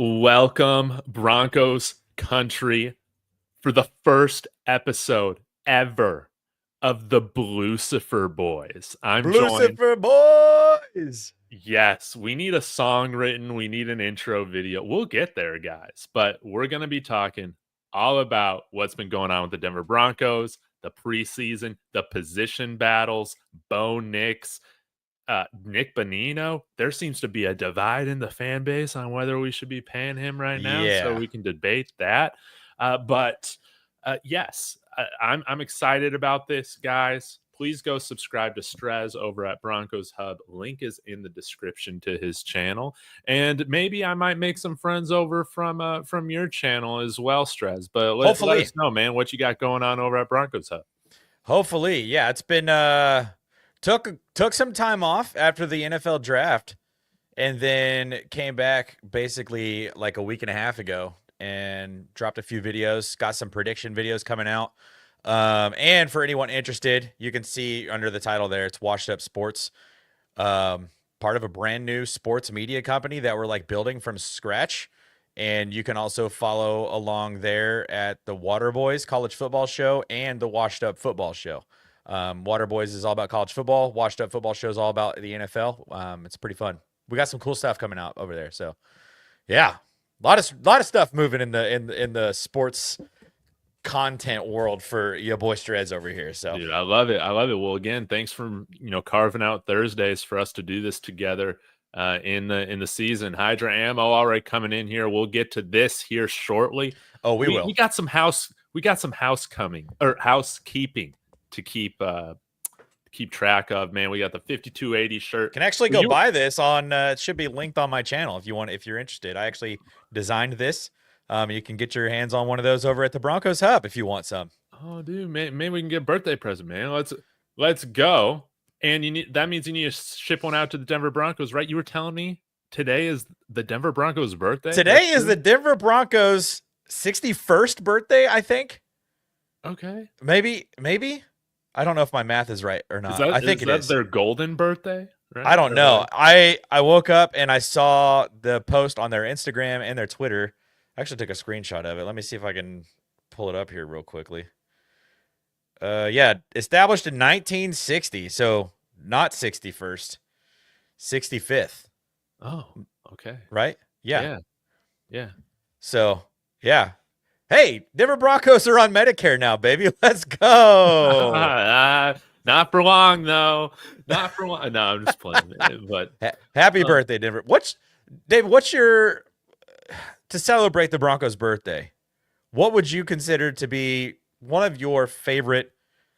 Welcome, Broncos country, for the first episode ever of the Blucifer Boys. I'm joined. Lucifer boys. Yes, we need a song written. We need an intro video. We'll get there, guys. But we're going to be talking all about what's been going on with the Denver Broncos, the preseason, the position battles, Bo Nix, Nik Bonitto. There seems to be a divide in the fan base on whether we should be paying him right now, so we can debate that. Yes, I'm excited about this, guys. Please go subscribe to Strez over at Broncos Hub. Link is in the description to his channel, and maybe I might make some friends over from your channel as well, Strez. But let us know, man, what you got going on over at Broncos Hub. Hopefully, yeah. It's been took some time off after the NFL draft, and then came back basically like a week and a half ago and dropped a few videos. Got some prediction videos coming out. And for anyone interested, you can see under the title there, it's Washed Up Sports, part of a brand new sports media company that we're like building from scratch. And you can also follow along there at the Water Boys College Football Show and the Washed Up Football Show. Water Boys is all about college football. Washed Up Football Show is all about the NFL. It's pretty fun. We got some cool stuff coming out over there. So yeah, a lot of stuff moving in the sports content world for your boy Strez over here. So dude, I love it. Well, again, thanks for carving out Thursdays for us to do this together in the season. Hydra Ammo already coming in here. We'll get to this here shortly. Oh, we will. We got some housekeeping to keep track of, man. We got the 5280 shirt. Can actually go buy this on it should be linked on my channel if you're interested. I actually designed this. You can get your hands on one of those over at the Broncos Hub if you want some. Oh, dude, maybe we can get a birthday present, man. Let's go. And that means you need to ship one out to the Denver Broncos, right? You were telling me today is the Denver Broncos' birthday. Today is the Denver Broncos' 61st birthday, I think. Okay. Maybe. I don't know if my math is right or not. I think it is their golden birthday. Right? I don't know. I woke up and I saw the post on their Instagram and their Twitter. I actually took a screenshot of it. Let me see if I can pull it up here real quickly. Yeah, established in 1960, so not 61st, 65th. Oh, okay. Right? Yeah. Yeah. So, yeah. Hey, Denver Broncos are on Medicare now, baby. Let's go. Not for long, though. Not for long. No, I'm just playing. But happy birthday, Denver. What's your to celebrate the Broncos' birthday? What would you consider to be one of your favorite?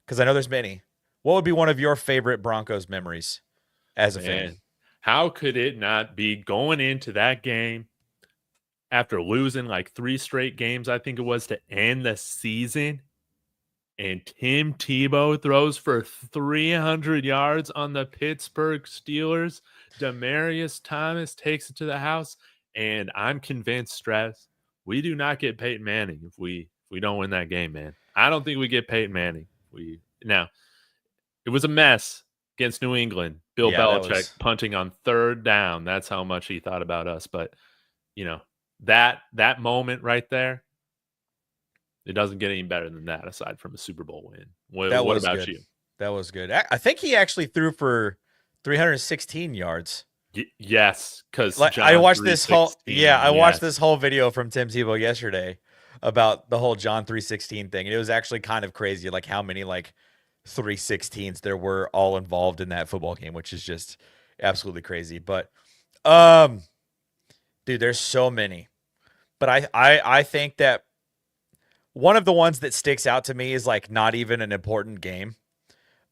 Because I know there's many. What would be one of your favorite Broncos memories as a fan? How could it not be going into that game after losing like 3 straight games, I think it was, to end the season, and Tim Tebow throws for 300 yards on the Pittsburgh Steelers. Demaryius Thomas takes it to the house, and I'm convinced, Strez, we do not get Peyton Manning if we don't win that game, man. I don't think we get Peyton Manning. Now, it was a mess against New England. Bill Belichick punting on 3rd down. That's how much he thought about us. But, that moment right there, it doesn't get any better than that aside from a Super Bowl win. What about you? That was good. I think he actually threw for 316 yards. Yes, because I watched this whole watched this whole video from Tim Tebow yesterday about the whole John 316 thing, and it was actually kind of crazy, like how many like 316s there were all involved in that football game, which is just absolutely crazy. But dude, there's so many. But I think that one of the ones that sticks out to me is like not even an important game.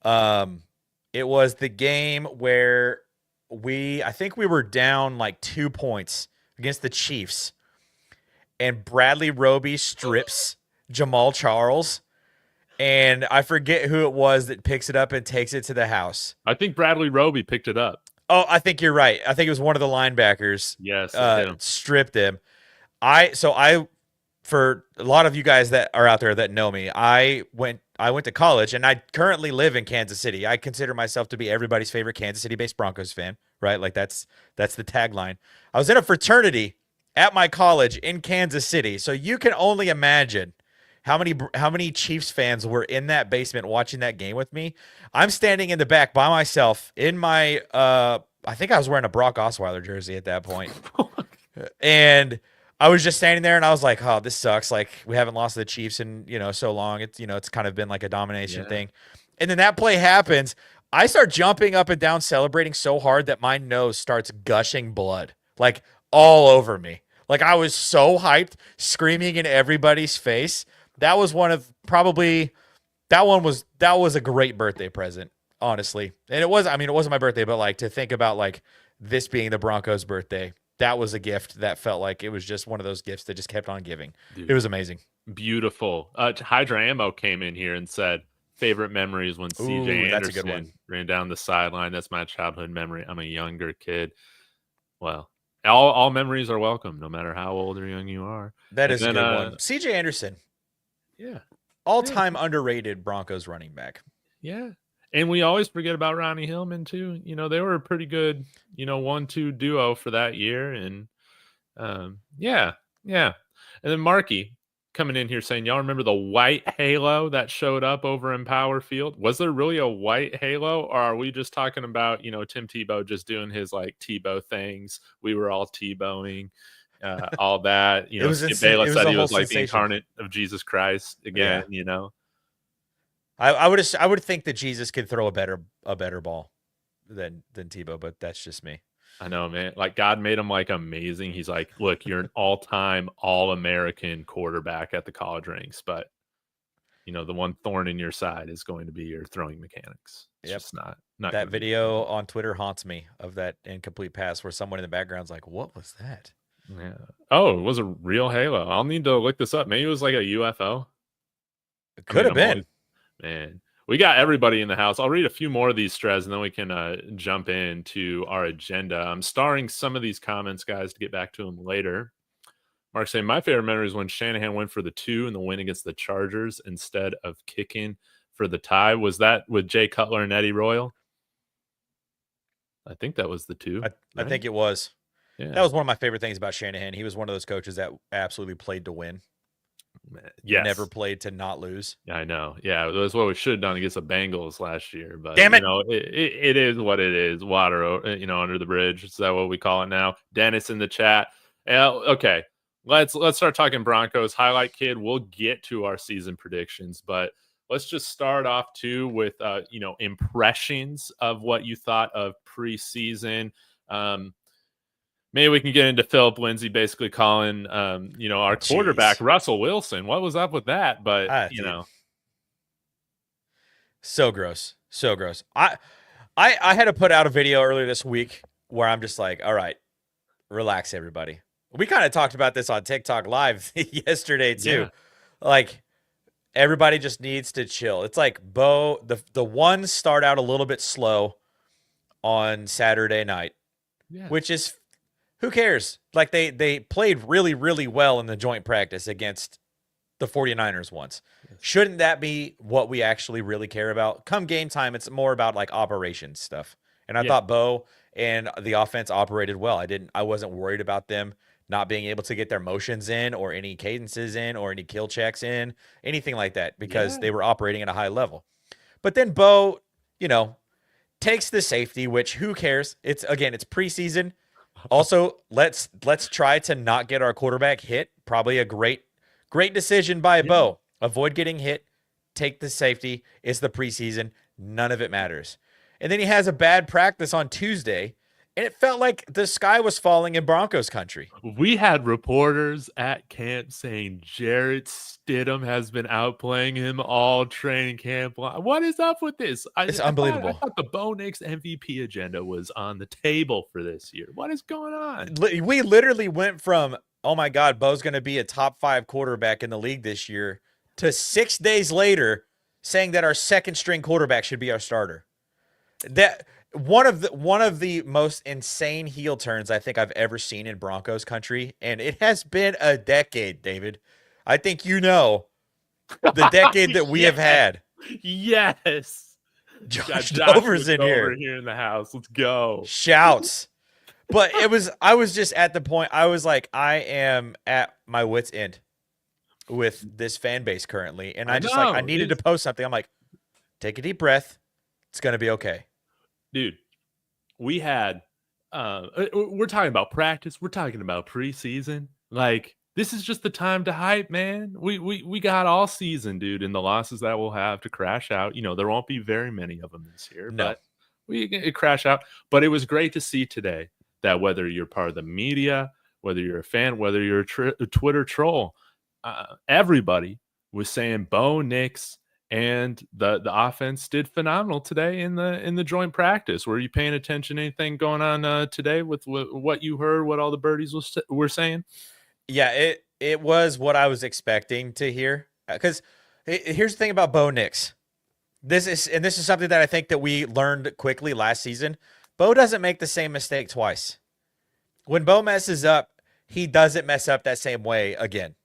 It was the game where I think we were down like 2 points against the Chiefs, and Bradley Roby strips Jamal Charles, and I forget who it was that picks it up and takes it to the house. I think Bradley Roby picked it up. Oh, I think you're right. I think it was one of the linebackers. Yes, stripped him. For a lot of you guys that are out there that know me, I went to college, and I currently live in Kansas City. I consider myself to be everybody's favorite Kansas City-based Broncos fan, right? Like that's the tagline. I was in a fraternity at my college in Kansas City. So you can only imagine how many Chiefs fans were in that basement watching that game with me. I'm standing in the back by myself in my I think I was wearing a Brock Osweiler jersey at that point. And I was just standing there and I was like, "Oh, this sucks. Like we haven't lost to the Chiefs in, so long. It's kind of been like a domination thing." And then that play happens. I start jumping up and down celebrating so hard that my nose starts gushing blood. Like all over me. Like I was so hyped, screaming in everybody's face. That was that was a great birthday present, honestly. And it wasn't my birthday, but like to think about like this being the Broncos' birthday, that was a gift that felt like it was just one of those gifts that just kept on giving. Dude, it was amazing. Beautiful. Hydra Ammo came in here and said, favorite memories when CJ Anderson ran down the sideline. That's my childhood memory. I'm a younger kid. Well, all memories are welcome, no matter how old or young you are. That is a good one. CJ Anderson. Yeah. All-time underrated Broncos running back. Yeah. And we always forget about Ronnie Hillman, too. They were a pretty good, 1-2 duo for that year. And, yeah. And then Marky coming in here saying, y'all remember the white halo that showed up over in Power Field? Was there really a white halo, or are we just talking about, Tim Tebow just doing his, like, Tebow things? We were all Tebowing. All that, Skip Bayless said he was like the incarnate of Jesus Christ again. I would think that Jesus could throw a better ball than Tebow, but that's just me. I know, man. Like God made him like amazing. He's like, look, you're an all-time All-American quarterback at the college ranks, but the one thorn in your side is going to be your throwing mechanics. It's just not that video on Twitter haunts me of that incomplete pass where someone in the background's like, what was that? Yeah. Oh, it was a real halo. I'll need to look this up. Maybe it was like a UFO. It could have been. Man, we got everybody in the house. I'll read a few more of these threads and then we can jump into our agenda. I'm starring some of these comments, guys, to get back to them later. Mark saying, my favorite memory is when Shanahan went for the 2 in the win against the Chargers instead of kicking for the tie. Was that with Jay Cutler and Eddie Royal? I think that was the 2. I think it was. Yeah. That was one of my favorite things about Shanahan. He was one of those coaches that absolutely played to win. Yes. Never played to not lose. I know. Yeah, that's what we should have done against the Bengals last year. But damn it, it is what it is. Water, under the bridge. Is that what we call it now? Dennis in the chat. Okay, let's start talking Broncos. Highlight Kid. We'll get to our season predictions, but let's just start off too with impressions of what you thought of preseason. Maybe we can get into Philip Lindsay basically calling, our quarterback, Russell Wilson. What was up with that? But, So gross. So gross. I had to put out a video earlier this week where I'm just like, all right, relax, everybody. We kind of talked about this on TikTok Live yesterday, too. Yeah. Like, everybody just needs to chill. It's like Bo, the ones start out a little bit slow on Saturday night, which is, who cares? Like they played really, really well in the joint practice against the 49ers once. Yes. Shouldn't that be what we actually really care about? Come game time, it's more about like operations stuff. And I thought Bo and the offense operated well. I wasn't worried about them not being able to get their motions in or any cadences in or any kill checks in, anything like that, because they were operating at a high level. But then Bo, takes the safety, which who cares? It's preseason. Also, let's try to not get our quarterback hit. Probably a great decision by Bo. Avoid getting hit. Take the safety. It's the preseason. None of it matters. And then he has a bad practice on Tuesday, and it felt like the sky was falling in Broncos country. We had reporters at camp saying Jarrett Stidham has been outplaying him all training camp. What is up with this? It's unbelievable. I thought the Bo Nix MVP agenda was on the table for this year. What is going on? We literally went from, oh my God, Bo's going to be a top 5 quarterback in the league this year, to 6 days later saying that our second string quarterback should be our starter. That one of the most insane heel turns I think I've ever seen in Broncos country, and it has been a decade, David. I think the decade that we have had. Yes. Josh Dover's in here in the house. Let's go. Shouts. But I was just at the point, I was like, I am at my wit's end with this fan base currently. And I needed to post something. I'm like, take a deep breath. It's going to be okay. Dude, we had, we're talking about practice. We're talking about preseason. Like, this is just the time to hype, man. We got all season, dude, and the losses that we'll have to crash out. There won't be very many of them this year, but we can crash out. But it was great to see today that whether you're part of the media, whether you're a fan, whether you're a Twitter troll, everybody was saying Bo Nix and the offense did phenomenal today in the joint practice. Were you paying attention to anything going on today with what you heard, what all the birdies were saying? Yeah, it was what I was expecting to hear. Because here's the thing about Bo Nix. This is something that I think that we learned quickly last season. Bo doesn't make the same mistake twice. When Bo messes up, he doesn't mess up that same way again.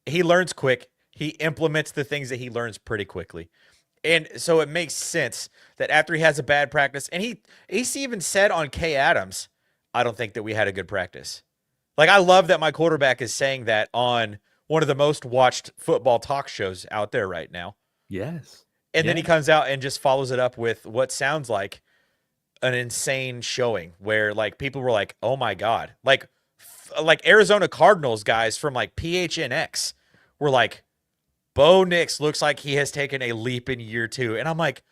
He learns quick. He implements the things that he learns pretty quickly. And so it makes sense that after he has a bad practice, and he even said on Kay Adams, I don't think that we had a good practice. Like, I love that my quarterback is saying that on one of the most watched football talk shows out there right now. Yes. And then he comes out and just follows it up with what sounds like an insane showing where, like, people were like, oh my God. Like Arizona Cardinals guys from, like, PHNX were like, Bo Nix looks like he has taken a leap in year 2. And I'm like,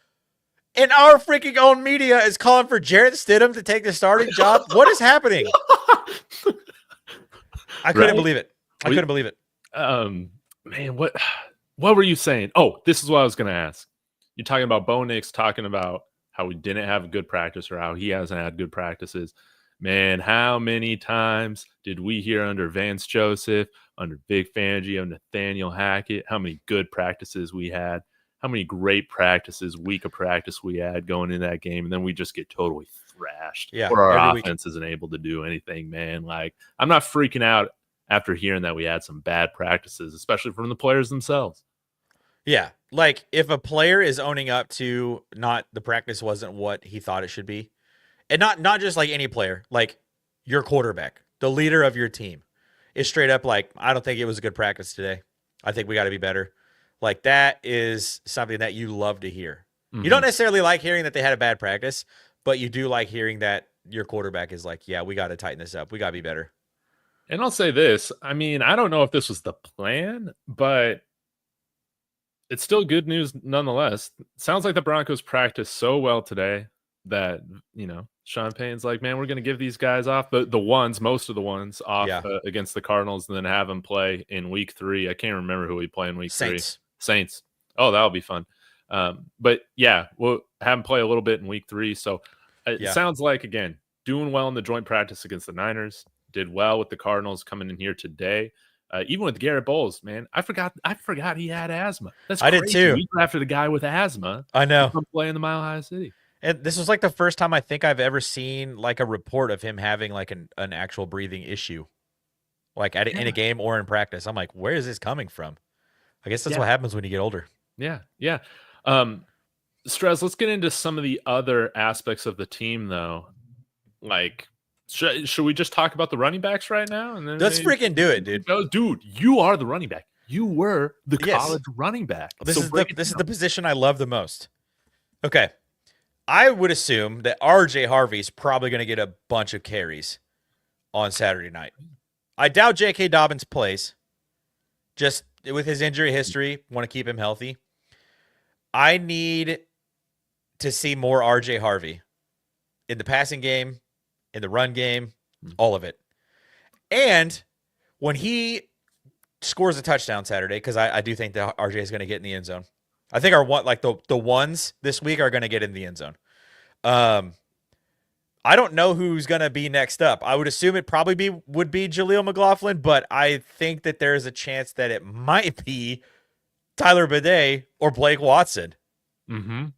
and our freaking own media is calling for Jarrett Stidham to take the starting job? What is happening? I couldn't believe it. I couldn't believe it. Man, what were you saying? Oh, this is what I was going to ask. You're talking about Bo Nix, talking about how we didn't have a good practice or how he hasn't had good practices. Man, how many times did we hear under Vance Joseph, under Vic Fangio, Nathaniel Hackett, how many good practices we had, how many great practices, week of practice we had going in that game, and then we just get totally thrashed. Yeah, or our offense isn't able to do anything, man. Like, I'm not freaking out after hearing that we had some bad practices, especially from the players themselves. Yeah, like if a player is owning up to not the practice wasn't what he thought it should be, and not just like any player, like your quarterback, the leader of your team, is straight up like, I don't think it was a good practice today. I think we got to be better. Like, that is something that you love to hear. Mm-hmm. You don't necessarily like hearing that they had a bad practice, but you do like hearing that your quarterback is like, yeah, we got to tighten this up. We got to be better. And I'll say this. I mean, I don't know if this was the plan, but it's still good news nonetheless. Sounds like the Broncos practiced so well today that, Sean Payton's like, man, we're going to give these guys off, most of the ones off against the Cardinals, and then have them play in week 3. I can't remember who we play in week 3. Saints. Oh, that'll be fun. But yeah, we'll have them play a little bit in week 3. So it sounds like, again, doing well in the joint practice against the Niners, did well with the Cardinals coming in here today. Even with Garrett Bowles, man, I forgot he had asthma. That's crazy. I did too. We drafted a guy with asthma. I know. From playing in the Mile High City. And this was like the first time I think I've ever seen like a report of him having like an actual breathing issue, like in a game or in practice. I'm like, where is this coming from? I guess that's what happens when you get older. Yeah. Strez, let's get into some of the other aspects of the team, though. Like, should we just talk about the running backs right now? And then let's freaking do it, dude. Dude, you are the running back. You were the college running back. This is the position I love the most. Okay. I would assume that RJ Harvey's probably going to get a bunch of carries on Saturday night. I doubt J.K. Dobbins plays. Just with his injury history, want to keep him healthy. I need to see more RJ Harvey in the passing game, in the run game, all of it. And when he scores a touchdown Saturday, because I do think that RJ is going to get in the end zone. I think the ones this week are going to get in the end zone. I don't know who's going to be next up. I would assume it probably would be Jaleel McLaughlin, but I think that there is a chance that it might be Tyler Bidet or Blake Watson. Audric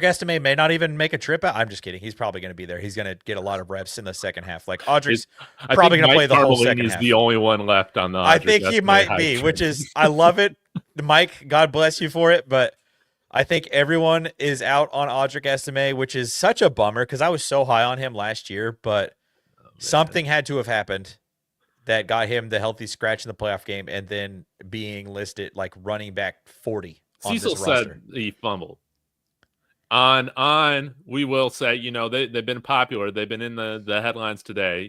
Estime may not even make a trip out. I'm just kidding. He's probably going to be there. He's going to get a lot of reps in the second half. Like, Audric's probably going to play the whole second half. He's the only one left on the I think he might be, which is, I love it. Mike, God bless you for it. But I think everyone is out on Audric Estime, which is such a bummer because I was so high on him last year, but something had to have happened that got him the healthy scratch in the playoff game and then being listed like running back 40 on Cecil this roster. said he fumbled. On, we will say, they've been popular. They've been in the headlines today.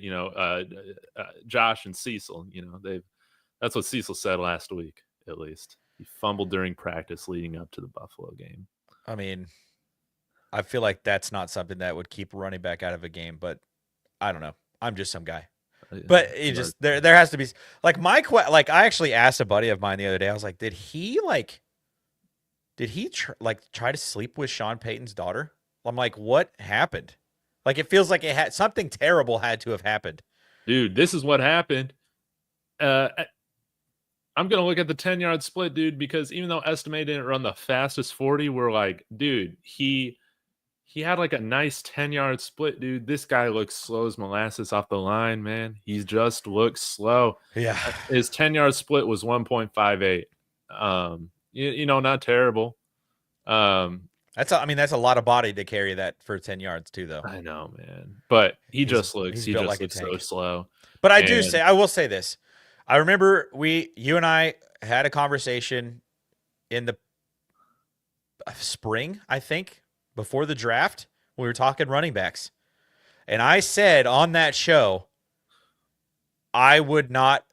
Josh and Cecil. That's what Cecil said last week. At least he fumbled during practice leading up to the Buffalo game. I mean, I feel like that's not something that would keep running back out of a game, but I don't know. I'm just some guy. But it just there has to be like I actually asked a buddy of mine the other day. I was like, did he try to sleep with Sean Payton's daughter? I'm like, what happened? Like, it feels like it had something terrible had to have happened. Dude, this is what happened. I'm going to look at the 10-yard split, dude, because even though Estime didn't run the fastest 40, we're like, dude, he had like a nice 10-yard split, dude. This guy looks slow as molasses off the line, man. He just looks slow. Yeah. His 10-yard split was 1.58. Not terrible. That's a lot of body to carry that for 10 yards too, though. I know, man. But he just looks so slow. But I will say this. I remember you and I had a conversation in the spring, I think, before the draft. We were talking running backs. And I said on that show, I would not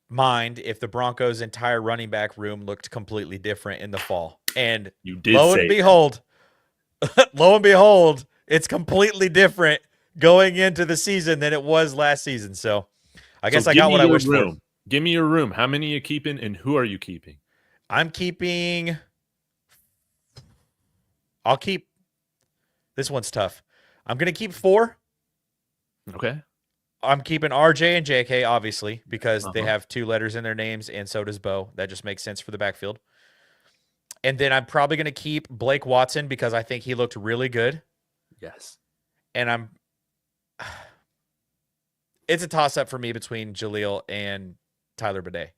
mind if the Broncos' entire running back room looked completely different in the fall. And you did lo and behold, it's completely different going into the season than it was last season. So I guess I got what I wished for. Give me your room. How many are you keeping and who are you keeping? This one's tough. I'm going to keep 4. Okay. I'm keeping RJ and JK, obviously, because they have 2 letters in their names, and so does Bo. That just makes sense for the backfield. And then I'm probably going to keep Blake Watson because I think he looked really good. Yes. And it's a toss-up for me between Jaleel and Tyler Bidet,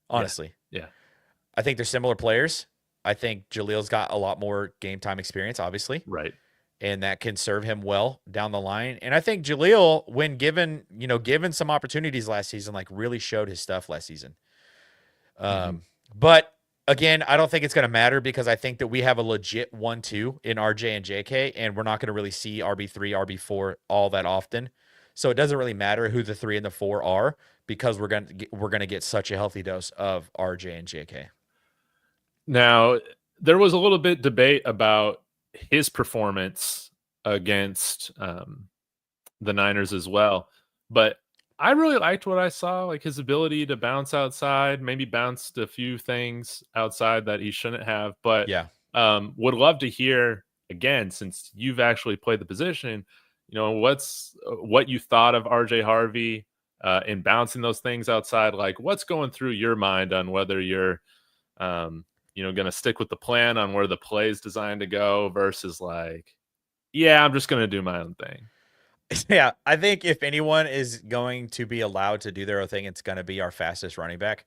honestly. Yeah. I think they're similar players. I think Jaleel's got a lot more game time experience, obviously. Right. And that can serve him well down the line. And I think Jaleel, when given some opportunities last season, like really showed his stuff last season. But again, I don't think it's going to matter because I think that we have a legit 1-2 in RJ and JK, and we're not going to really see RB3, RB4 all that often. So it doesn't really matter who the 3 and the 4 are because we're going to get such a healthy dose of RJ and JK. Now, there was a little bit debate about his performance against the Niners as well. But I really liked what I saw, like his ability to bounce outside, maybe bounced a few things outside that he shouldn't have. But yeah, would love to hear, again, since you've actually played the position, what you thought of RJ Harvey in bouncing those things outside. Like, what's going through your mind on whether you're going to stick with the plan on where the play is designed to go versus like, yeah, I'm just going to do my own thing. Yeah, I think if anyone is going to be allowed to do their own thing, it's going to be our fastest running back.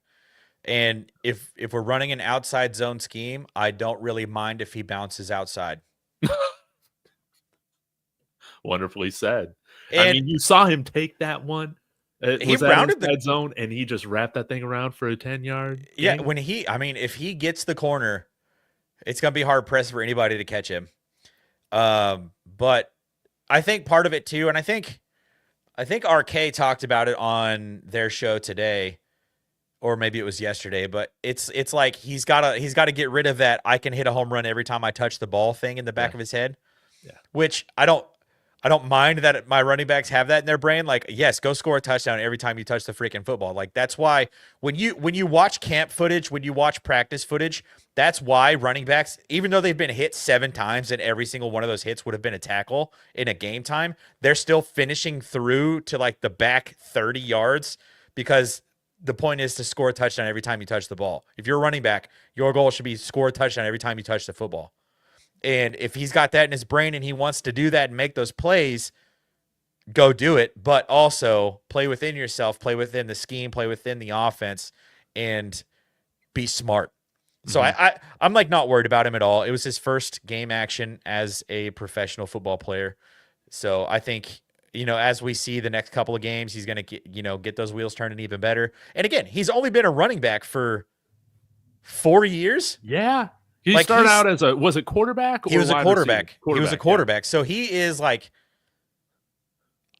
And if we're running an outside zone scheme, I don't really mind if he bounces outside. Wonderfully said. And you saw him take that one. He rounded the zone and he just wrapped that thing around for a 10-yard. Yeah, if he gets the corner, it's going to be hard pressed for anybody to catch him. But I think part of it too, and I think RK talked about it on their show today, or maybe it was yesterday. But it's like he's got to get rid of that I can hit a home run every time I touch the ball thing in the back of his head. Yeah, which I don't mind that my running backs have that in their brain. Like, yes, go score a touchdown every time you touch the freaking football. Like, that's why when you watch camp footage, when you watch practice footage, that's why running backs, even though they've been hit 7 times and every single one of those hits would have been a tackle in a game time, they're still finishing through to like the back 30 yards because the point is to score a touchdown every time you touch the ball. If you're a running back, your goal should be score a touchdown every time you touch the football. And if he's got that in his brain and he wants to do that and make those plays, go do it. But also play within yourself, play within the scheme, play within the offense, and be smart. So I'm like not worried about him at all. It was his first game action as a professional football player. So I think, as we see the next couple of games, he's going to get those wheels turning even better. And again, he's only been a running back for 4 years. Yeah. He started out as was it quarterback? He was a quarterback. He was a quarterback. Yeah. So he is like,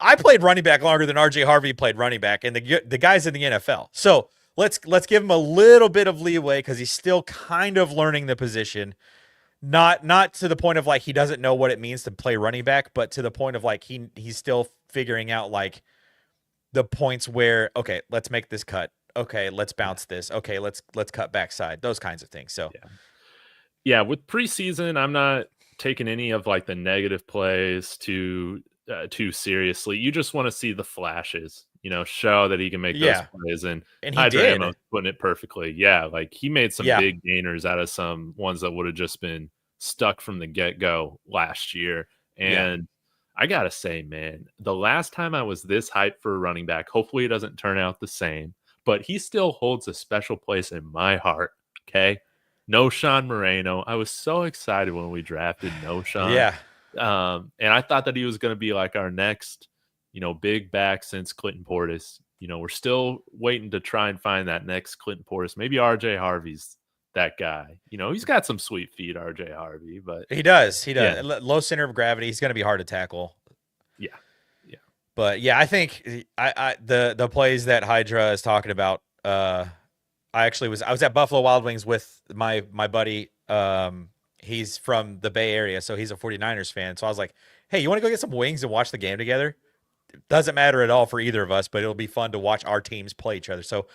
I played running back longer than RJ Harvey played running back, and the guy's in the NFL. So let's give him a little bit of leeway because he's still kind of learning the position. Not to the point of like he doesn't know what it means to play running back, but to the point of like he's still figuring out like the points where, okay, let's make this cut. Okay, let's bounce this. Okay, let's cut backside. Those kinds of things. So yeah, with preseason, I'm not taking any of like the negative plays too seriously. You just want to see the flashes, show that he can make those plays, and he did. Putting it perfectly. Yeah, like he made some big gainers out of some ones that would have just been stuck from the get-go last year. And I gotta say, man, the last time I was this hyped for a running back, hopefully it doesn't turn out the same, but he still holds a special place in my heart. Okay, no Sean Moreno. I was so excited when we drafted no Sean. Yeah. And I thought that he was going to be like our next, big back since Clinton Portis. We're still waiting to try and find that next Clinton Portis. Maybe RJ Harvey's that guy. He's got some sweet feet, RJ Harvey, but he does. Yeah. Low center of gravity. He's going to be hard to tackle. Yeah. But yeah, I think the plays that Hydra is talking about. I was at Buffalo Wild Wings with my buddy. He's from the Bay Area, so he's a 49ers fan. So I was like, hey, you want to go get some wings and watch the game together? It doesn't matter at all for either of us, but it'll be fun to watch our teams play each other. So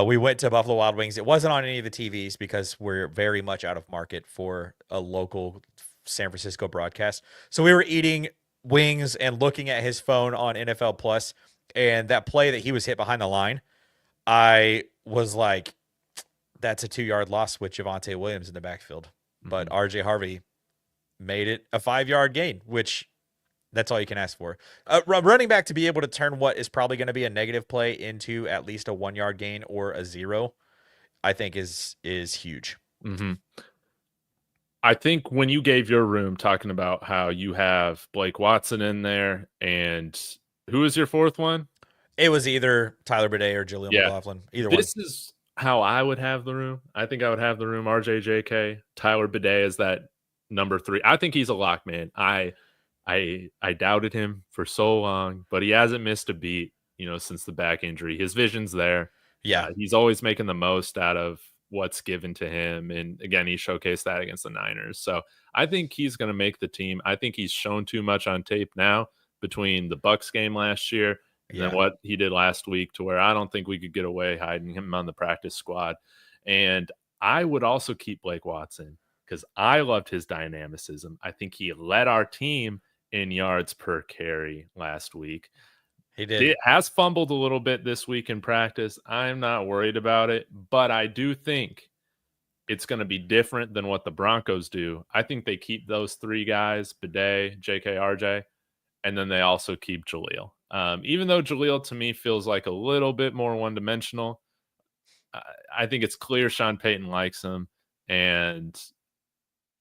we went to Buffalo Wild Wings. It wasn't on any of the TVs because we're very much out of market for a local San Francisco broadcast. So we were eating wings and looking at his phone on NFL Plus, and that play that he was hit behind the line, I was like, that's a 2-yard loss with Javonte Williams in the backfield. But RJ Harvey made it a 5-yard gain, which that's all you can ask for. Running back to be able to turn what is probably going to be a negative play into at least a 1-yard gain or a 0, I think is huge. Mm-hmm. I think when you gave your room talking about how you have Blake Watson in there, and who is your fourth one? It was either Tyler Bidet or Jaleel McLaughlin. Either one. This is how I would have the room. I think I would have the room RJJK. Tyler Bidet is that number 3. I think he's a lock, man. I doubted him for so long, but he hasn't missed a beat, since the back injury. His vision's there. Yeah. He's always making the most out of what's given to him. And again, he showcased that against the Niners. So I think he's going to make the team. I think he's shown too much on tape now between the Bucs game last year and then what he did last week, to where I don't think we could get away hiding him on the practice squad. And I would also keep Blake Watson because I loved his dynamicism. I think he led our team in yards per carry last week. He did. It has fumbled a little bit this week in practice. I'm not worried about it, but I do think it's going to be different than what the Broncos do. I think they keep those 3 guys, Bidet, JK, RJ, and then they also keep Jaleel. Even though Jaleel to me feels like a little bit more one-dimensional, I think it's clear Sean Payton likes him. And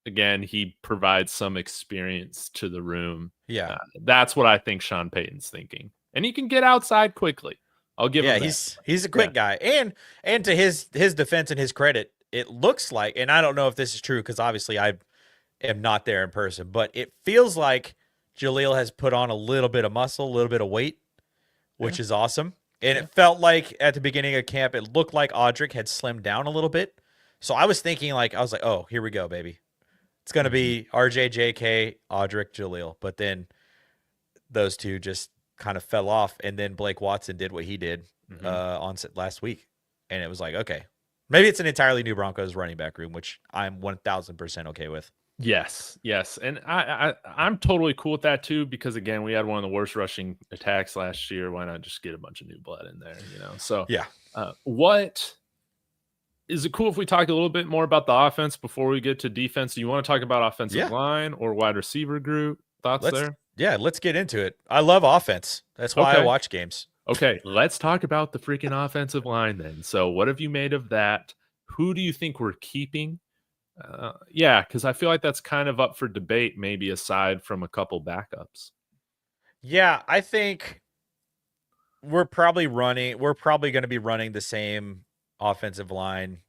again, he provides some experience to the room. Yeah. That's what I think Sean Payton's thinking. And he can get outside quickly. I'll give him that. He's a quick guy. And to his defense and his credit, it looks like, and I don't know if this is true because obviously I am not there in person, but it feels like Jaleel has put on a little bit of muscle, a little bit of weight, which is awesome. And it felt like at the beginning of camp, it looked like Audric had slimmed down a little bit. So I was thinking oh, here we go, baby. It's going to be RJ, JK, Audric, Jaleel. But then those two just kind of fell off. And then Blake Watson did what he did on last week. And it was like, okay, maybe it's an entirely new Broncos running back room, which I'm 1,000% okay with. Yes. And I'm totally cool with that too, because again, we had one of the worst rushing attacks last year. Why not just get a bunch of new blood in there, So what is it cool if we talk a little bit more about the offense before we get to defense? Do you want to talk about offensive line or wide receiver group? Thoughts there? Yeah, let's get into it. I love offense. That's why I watch games. Okay, let's talk about the freaking offensive line then. So what have you made of that? who do you think we're keeping? Yeah, because I feel like that's kind of up for debate, maybe aside from a couple backups. Yeah, I think we're probably going to be running the same offensive line,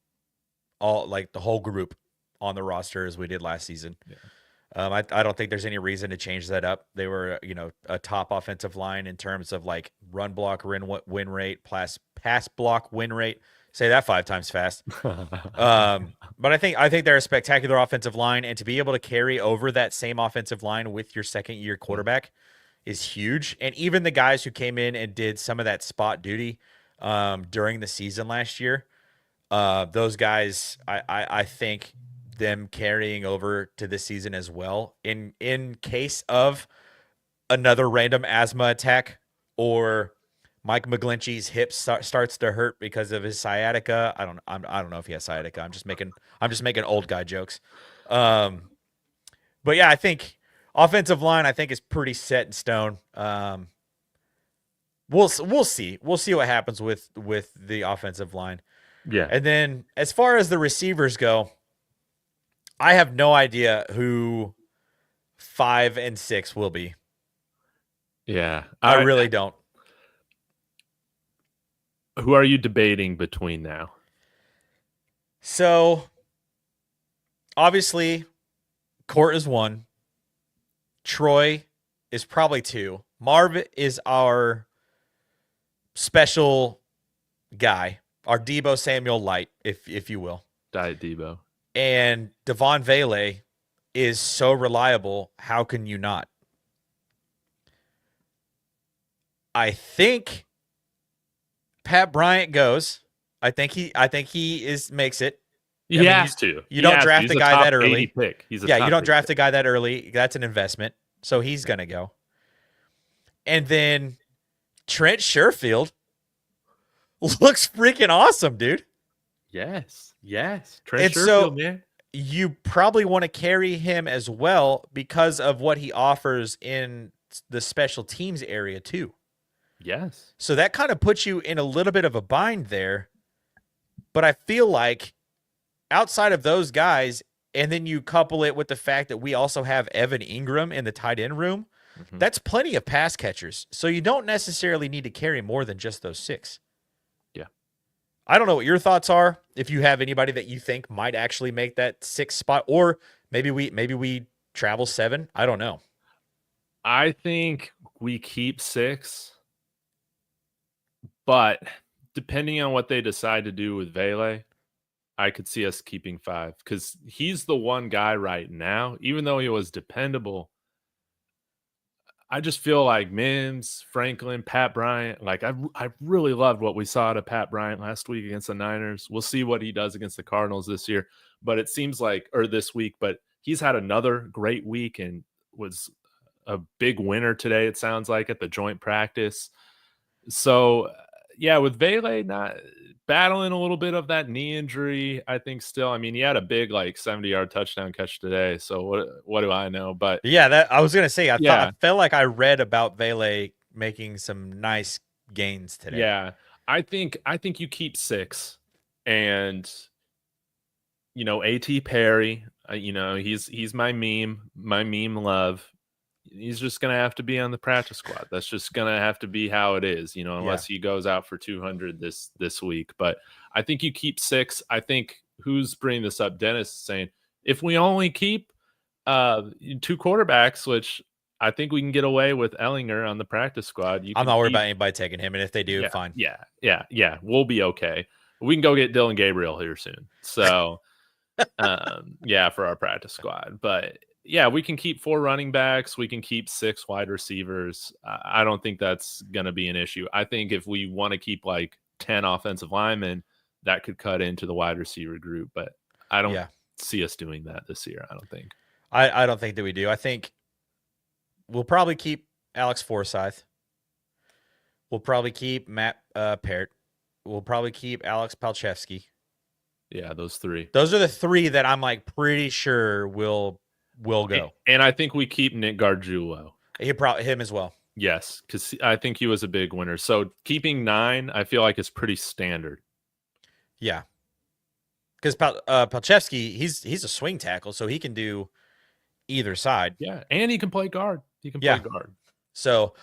all like the whole group on the roster as we did last season. Yeah. I don't think there's any reason to change that up. They were, a top offensive line in terms of like run block win rate, pass block win rate. Say that 5 times fast. But I think they're a spectacular offensive line, and to be able to carry over that same offensive line with your second-year quarterback is huge. And even the guys who came in and did some of that spot duty during the season last year, those guys, I think them carrying over to this season as well in case of another random asthma attack or Mike McGlinchey's hip starts to hurt because of his sciatica. I don't know if he has sciatica. I'm just making old guy jokes. But yeah, I think offensive line is pretty set in stone. We'll see. We'll see what happens with the offensive line. Yeah. And then as far as the receivers go, I have no idea who 5 and 6 will be. Yeah. I really don't. Who are you debating between now? So, obviously, Court is 1. Troy is probably 2. Marv is our special guy, our Debo Samuel light, if you will. Diet Debo. And Devon Vele is so reliable. How can you not? I think Pat Bryant goes. I think he makes it. He has to. You don't draft the guy that early. Pick. He's you don't draft the guy that early. That's an investment. So he's gonna go. And then Trent Sherfield looks freaking awesome, dude. Yes. Trent Sherfield, man. You probably want to carry him as well because of what he offers in the special teams area too. Yes. So that kind of puts you in a little bit of a bind there. But I feel like outside of those guys, and then you couple it with the fact that we also have Evan Ingram in the tight end room, that's plenty of pass catchers. So you don't necessarily need to carry more than just those 6. Yeah. I don't know what your thoughts are. If you have anybody that you think might actually make that 6 spot, or maybe we travel 7. I don't know. I think we keep 6, but depending on what they decide to do with Vele, I could see us keeping 5 because he's the one guy right now, even though he was dependable. I just feel like Mims, Franklin, Pat Bryant, like I really loved what we saw out of Pat Bryant last week against the Niners. We'll see what he does against the Cardinals this year, but it seems like, or this week, but he's had another great week and was a big winner today, it sounds like, at the joint practice. So, yeah, with Vele not battling a little bit of that knee injury, I think still. I mean, he had a big 70-yard touchdown catch today. So what do I know? But yeah, that I was gonna say. I felt like I read about Vele making some nice gains today. Yeah, I think you keep 6, and A.T. Perry. He's my meme love. He's just going to have to be on the practice squad. That's just going to have to be how it is, unless he goes out for 200 this week. But I think you keep 6. I think who's bringing this up? Dennis is saying, if we only keep 2 quarterbacks, which I think we can get away with Ellinger on the practice squad. I'm not worried about anybody taking him. And if they do, fine. Yeah. We'll be okay. We can go get Dylan Gabriel here soon. So, for our practice squad. But yeah, we can keep 4 running backs. We can keep 6 wide receivers. I don't think that's going to be an issue. I think if we want to keep 10 offensive linemen, that could cut into the wide receiver group. But I don't see us doing that this year. I don't think. I don't think that we do. I think we'll probably keep Alex Forsyth. We'll probably keep Matt Parrott. We'll probably keep Alex Palchevsky. Yeah, those 3. Those are the 3 that I'm pretty sure will go. And I think we keep Nick Gargiulo. Him as well. Yes, because I think he was a big winner. So keeping 9, I feel like is pretty standard. Yeah. because Palchevsky, he's a swing tackle, so he can do either side. Yeah, and he can play guard. He can Yeah. play guard. So,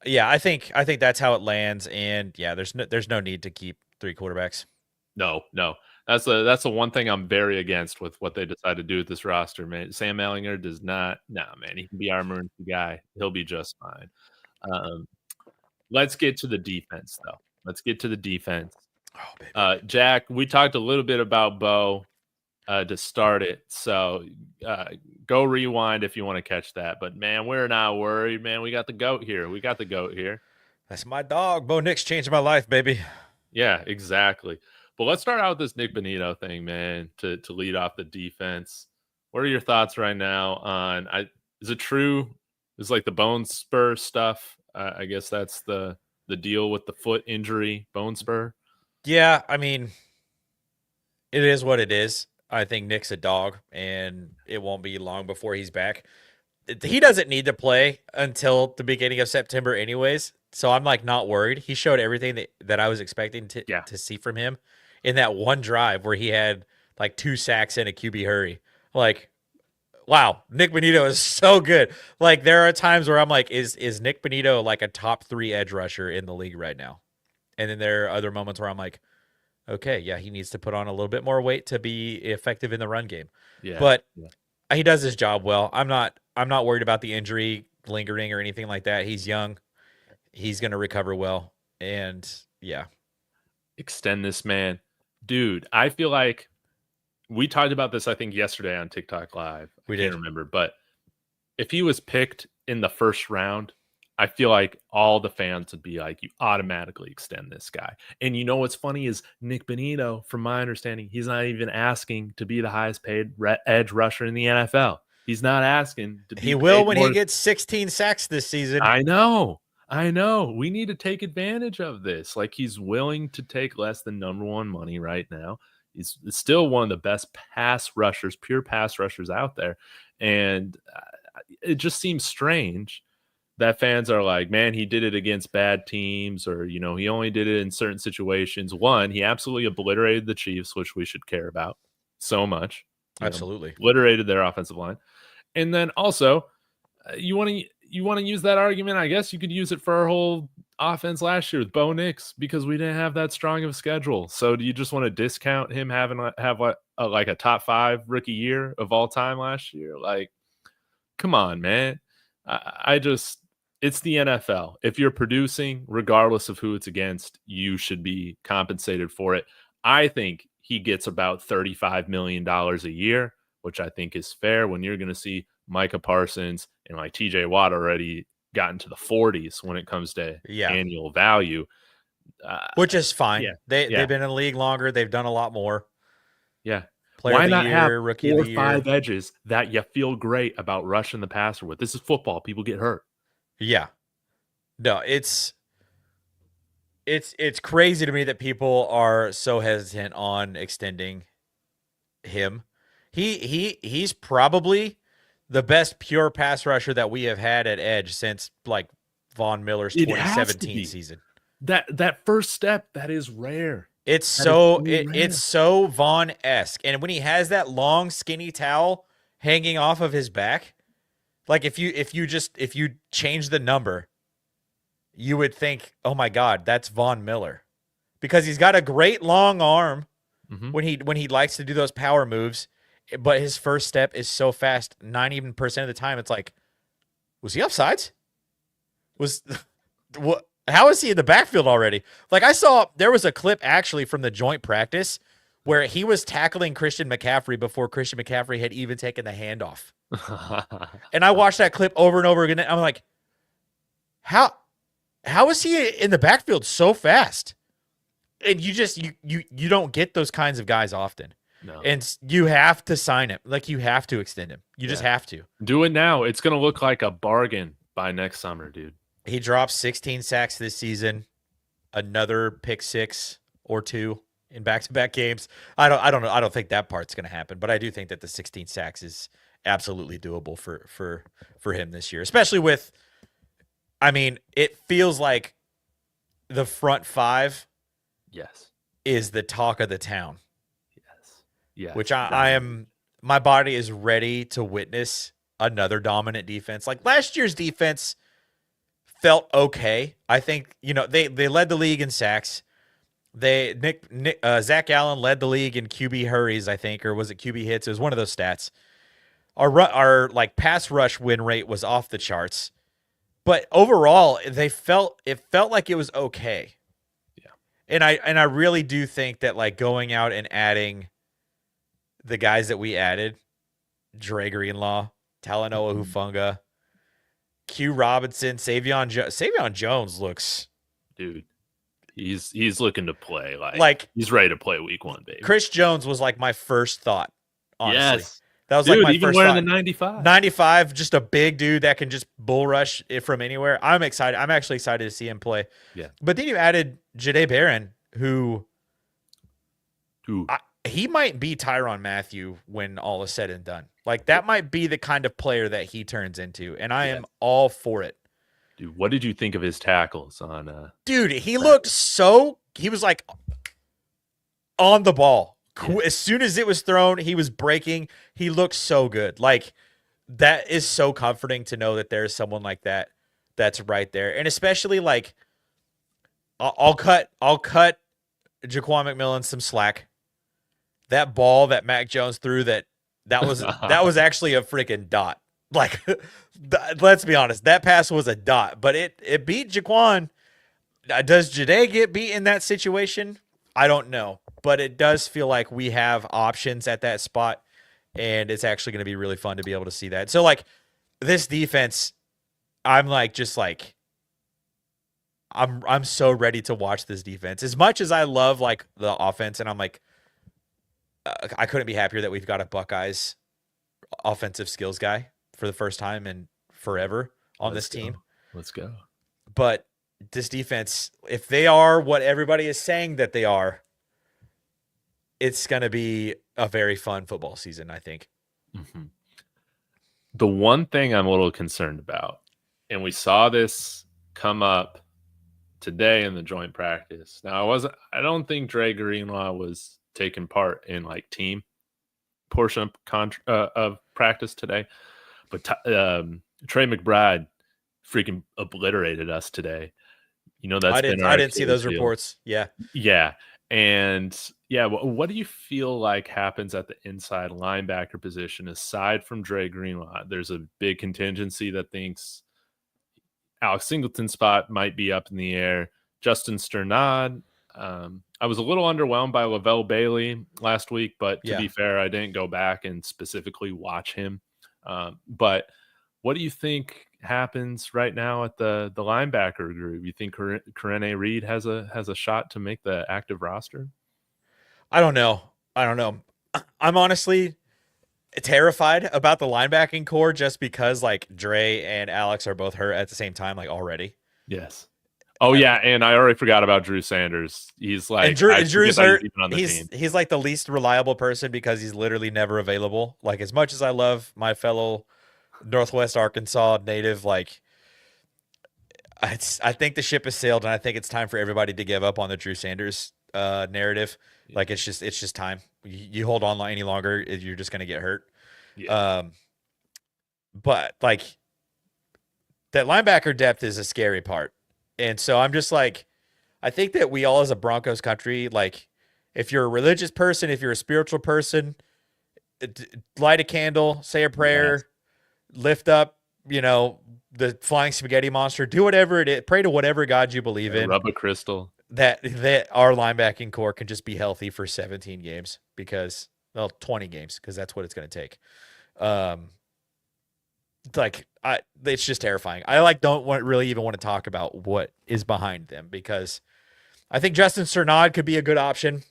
yeah, I think that's how it lands, and yeah, there's no need to keep 3 quarterbacks. No. That's the one thing I'm very against with what they decide to do with this roster, man. Sam Ehlinger does not. Nah, man, he can be our emergency guy. He'll be just fine. Let's get to the defense, though. Let's get to the defense. Oh, baby. Jack, we talked a little bit about Bo to start it, so go rewind if you want to catch that. But man, we're not worried, man. We got the goat here. That's my dog. Bo Nix changed my life, baby. Yeah, exactly. But let's start out with this Nik Bonitto thing, man, to lead off the defense. What are your thoughts right now on is it true? Is like the bone spur stuff? I guess that's the deal with the foot injury, bone spur. Yeah, I mean, it is what it is. I think Nick's a dog, and it won't be long before he's back. He doesn't need to play until the beginning of September anyways, so I'm like not worried. He showed everything that I was expecting to see from him in that one drive where he had like 2 sacks and a QB hurry. Like, wow, Nik Bonitto is so good. Like, there are times where I'm like, is Nik Bonitto like a top 3 edge rusher in the league right now? And then there are other moments where I'm like, okay, yeah, he needs to put on a little bit more weight to be effective in the run game. Yeah. But he does his job well. I'm not worried about the injury lingering or anything like that. He's young. He's going to recover well. And yeah. Extend this man. Dude, I feel like we talked about this, I think, yesterday on TikTok Live. I can't remember. But if he was picked in the first round, I feel like all the fans would be like, you automatically extend this guy. And you know what's funny is Nik Bonitto, from my understanding, he's not even asking to be the highest paid edge rusher in the NFL. He's not asking to be. He will when he gets 16 sacks this season. I know. We need to take advantage of this. Like, he's willing to take less than number one money right now. He's still one of the best pure pass rushers out there. And it just seems strange that fans are like, man, he did it against bad teams, or, he only did it in certain situations. One, he absolutely obliterated the Chiefs, which we should care about so much. Absolutely. Obliterated their offensive line. And then also, you want to use that argument, I guess you could use it for our whole offense last year with Bo Nix, because we didn't have that strong of a schedule. So do you just want to discount him having like a top 5 rookie year of all time last year? Like, come on, man. It's the NFL. If you're producing, regardless of who it's against, you should be compensated for it. I think he gets about $35 million a year, which I think is fair when you're going to see Micah Parsons and like TJ Watt already gotten to the 40s when it comes to annual value. Which is fine. Yeah, they've been in the league longer. They've done a lot more. Yeah. Player Why of the not year, have rookie 4 of or the 5 year. edges that you feel great about rushing the passer with? This is football. People get hurt. Yeah. No, it's crazy to me that people are so hesitant on extending him. He's probably the best pure pass rusher that we have had at edge since like Von Miller's 2017 season. That first step, that is rare. It's so Vaughn-esque. And when he has that long skinny towel hanging off of his back, like if you change the number, you would think, oh my God, that's Von Miller. Because he's got a great long arm when he likes to do those power moves, but his first step is so fast, 90% of the time it's like, was he offsides? How is he in the backfield already? Like, I saw there was a clip actually from the joint practice where he was tackling Christian McCaffrey before Christian McCaffrey had even taken the handoff. And I watched that clip over and over again. I'm like, how is he in the backfield so fast? And you don't get those kinds of guys often. No. And you have to sign him. Like, you have to extend him. You just have to. Do it now. It's going to look like a bargain by next summer, dude. He drops 16 sacks this season, another pick 6 or 2 in back-to-back games. I don't know. I don't think that part's going to happen, but I do think that the 16 sacks is absolutely doable for him this year, especially with, I mean, it feels like the front 5 yes is the talk of the town. Yes. Yes, which I am. My body is ready to witness another dominant defense. Like last year's defense felt okay. I think they led the league in sacks. Zach Allen led the league in QB hurries, I think, or was it QB hits? It was one of those stats. Our like pass rush win rate was off the charts, but overall it felt like it was okay. Yeah, and I really do think that like going out and adding the guys that we added, Dre Greenlaw, Talanoa Hufanga, Q Robinson, Savion Jones looks, dude. He's looking to play like he's ready to play week 1, baby. Chris Jones was like my first thought, honestly. Yes. That was dude, like my even first wearing thought. the 95. 95, just a big dude that can just bull rush it from anywhere. I'm excited. I'm actually excited to see him play. Yeah. But then you added Jahdae Barron, who he might be Tyrann Mathieu when all is said and done. Like that might be the kind of player that he turns into, and I am all for it. Dude, what did you think of his tackles on Dude, he looked he was like on the ball. Yeah. As soon as it was thrown, he was breaking. He looked so good. Like that is so comforting to know that there's someone like that that's right there. And especially like I'll cut Jaquan McMillan some slack. That ball that Mac Jones threw that was actually a freaking dot. Like let's be honest, that pass was a dot, but it beat Jaquan. Does Jahdae get beat in that situation? I don't know, but it does feel like we have options at that spot, and it's actually going to be really fun to be able to see that. So like this defense, I'm so ready to watch this defense. As much as I love like the offense, and I'm like, I couldn't be happier that we've got a Buckeyes offensive skills guy for the first time in forever on this team. Let's go. But this defense, if they are what everybody is saying that they are, it's going to be a very fun football season, I think. Mm-hmm. The one thing I'm a little concerned about, and we saw this come up today in the joint practice. Now, I don't think Dre Greenlaw was taking part in like team portion of practice today, but Trey McBride freaking obliterated us today. That's I didn't see those reports. Yeah. And what do you feel like happens at the inside linebacker position aside from Dre Greenlaw? There's a big contingency that thinks Alex Singleton's spot might be up in the air. Justin Sternad. I was a little underwhelmed by Lavelle Bailey last week, but to be fair, I didn't go back and specifically watch him. But what do you think happens right now at the linebacker group? You think Karene Reed has a shot to make the active roster? I don't know. I'm honestly terrified about the linebacking core just because like Dre and Alex are both hurt at the same time, like already. Yes. Oh yeah, and I already forgot about Drew Sanders. He's like Drew's hurt. He's like the least reliable person because he's literally never available. Like as much as I love my fellow Northwest Arkansas native, like I think the ship has sailed, and I think it's time for everybody to give up on the Drew Sanders narrative. Yeah. Like it's just time. You hold on any longer, you're just gonna get hurt. Yeah. But like that linebacker depth is a scary part. And so I'm just like, I think that we all as a Broncos country, like if you're a religious person, if you're a spiritual person, light a candle, say a prayer, lift up, the flying spaghetti monster, do whatever it is, pray to whatever God you believe in. Rub a crystal. That our linebacking core can just be healthy for 17 games 20 games, because that's what it's going to take. It's just terrifying. I don't really even want to talk about what is behind them, because I think Justin Sternad could be a good option.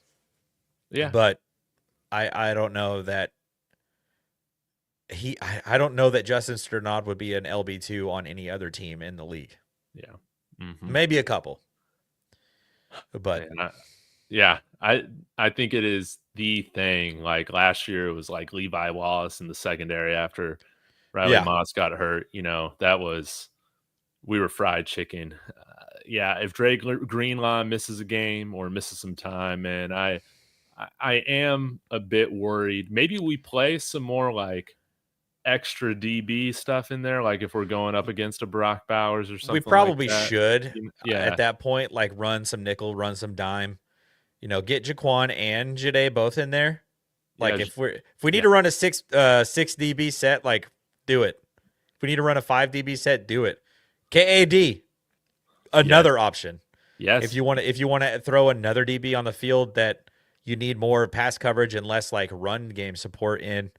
Yeah. But I don't know that I don't know that Justin Sternad would be an LB2 on any other team in the league. Yeah. Mm-hmm. Maybe a couple. But I think it is the thing. Like last year it was like Levi Wallace in the secondary after Riley Moss got hurt. We were fried chicken. If Dre Greenlaw misses a game or misses some time, man, I I am a bit worried. Maybe we play some more like extra DB stuff in there, like if we're going up against a Brock Bowers or We something like probably that. should Yeah, at that point, like run some nickel, run some dime. Get Jaquan and Jade both in there. Like yeah, if we need to run a six DB set, like do it. If we need to run a 5 DB set, do it. KAD, another option. yes. If you want to throw another DB on the field that you need more pass coverage and less like run game support in,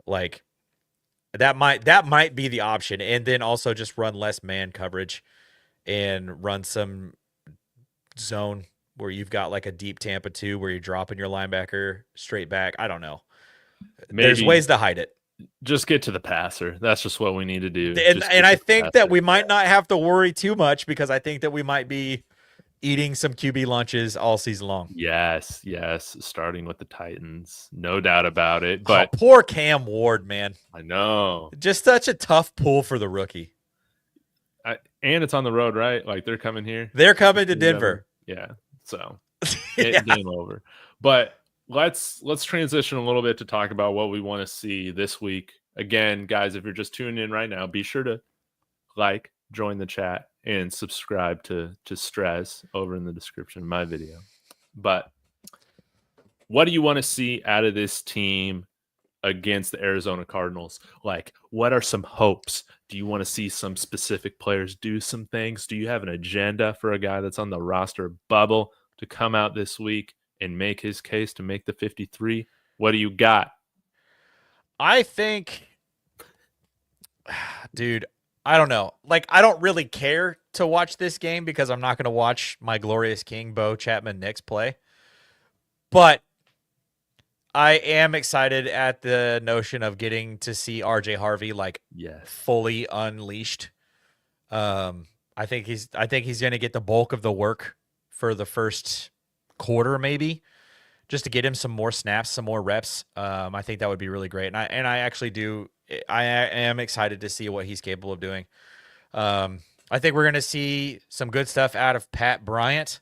like that might be the option. And then also just run less man coverage and run some zone where you've got like a deep Tampa 2 where you're dropping your linebacker straight back. I don't know. There's ways to hide it. Just get to the passer. That's just what we need to do. And I think that we might not have to worry too much because I think that we might be eating some QB lunches all season long. Yes. Starting with the Titans. No doubt about it. But poor Cam Ward, man. I know. Just such a tough pull for the rookie. And it's on the road, right? Like they're coming here. They're coming to Denver. Yeah. So game over. But let's transition a little bit to talk about what we want to see this week. Again, guys, if you're just tuning in right now, be sure to like, join the chat, and subscribe to Strez over in the description of my video. But what do you want to see out of this team against the Arizona Cardinals? Like, what are some hopes? Do you want to see some specific players do some things? Do you have an agenda for a guy that's on the roster bubble to come out this week and make his case to make the 53? What do you got? I think, dude, I don't know. Like, I don't really care to watch this game because I'm not going to watch my glorious king, Bo Nix, play. But I am excited at the notion of getting to see RJ Harvey fully unleashed. I think he's going to get the bulk of the work for the first quarter, maybe, just to get him some more snaps, some more reps. I think that would be really great. And I actually do. I am excited to see what he's capable of doing. I think we're going to see some good stuff out of Pat Bryant.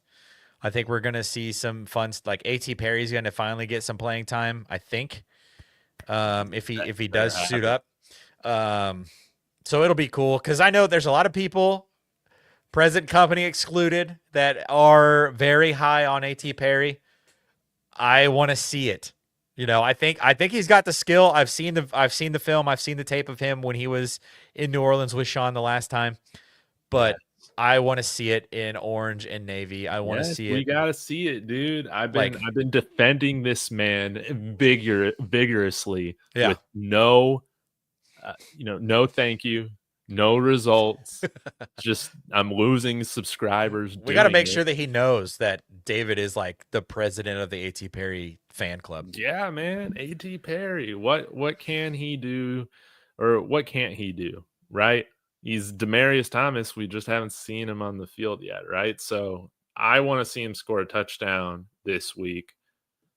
I think we're going to see some fun, like A.T. Perry's going to finally get some playing time, I think, if he does suit up. So it'll be cool because I know there's a lot of people, present company excluded, that are very high on A.T. Perry. I want to see it. I think he's got the skill. I've seen the film. I've seen the tape of him when he was in New Orleans with Sean the last time. But I want to see it in orange and navy. I want to see it. We got to see it, dude. I've been defending this man vigorously with no thank you, no results. Just I'm losing subscribers. We got to make sure that he knows that David is like the president of the A.T. Perry fan club. Yeah, man. A.T. Perry. What can he do, or what can't he do? Right? He's Demaryius Thomas. We just haven't seen him on the field yet, right? So I want to see him score a touchdown this week,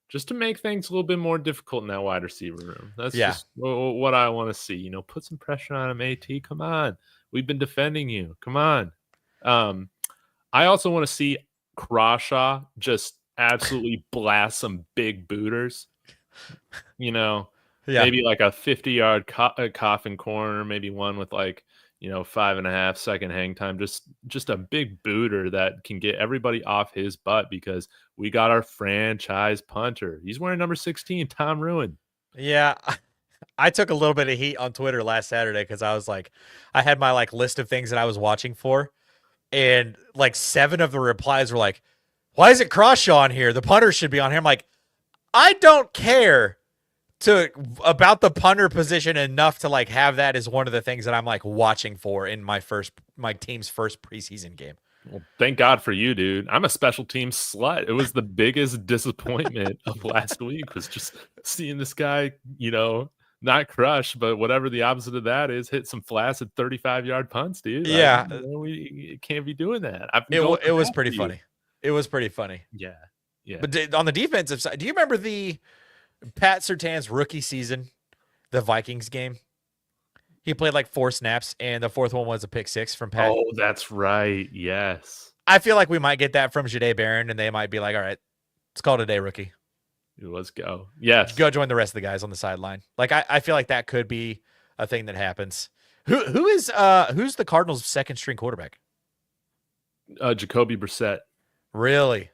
just to make things a little bit more difficult in that wide receiver room. That's just what I want to see. Put some pressure on him, AT. Come on. We've been defending you. Come on. I also want to see Crawshaw just absolutely blast some big booters. Maybe like a 50-yard coffin corner, maybe one with 5.5 second hang time, just a big booter that can get everybody off his butt, because we got our franchise punter. He's wearing number 16, Tom Ruin. Yeah. I took a little bit of heat on Twitter last Saturday because I was like, I had my list of things that I was watching for, and 7 of the replies were like, why is it Crawshaw on here? The punter should be on here. I'm like, I don't care about the punter position enough to have that as one of the things that I'm watching for in my team's first preseason game. Well, thank God for you, dude. I'm a special team slut. It was the biggest disappointment of last week, was just seeing this guy, not crush, but whatever the opposite of that is, hit some flaccid 35-yard punts, dude. Yeah. We can't be doing that. It was pretty funny. It was pretty funny. Yeah. But on the defensive side, do you remember the Pat Surtain's rookie season, the Vikings game? He played 4 snaps, and the 4th one was a pick 6 from Pat. Oh, that's right. Yes. I feel like we might get that from Jade Barron, and they might be like, all right, let's call it a day, rookie. Let's go. Yes. Go join the rest of the guys on the sideline. Like I feel like that could be a thing that happens. Who's the Cardinals' second string quarterback? Jacoby Brissett. Really?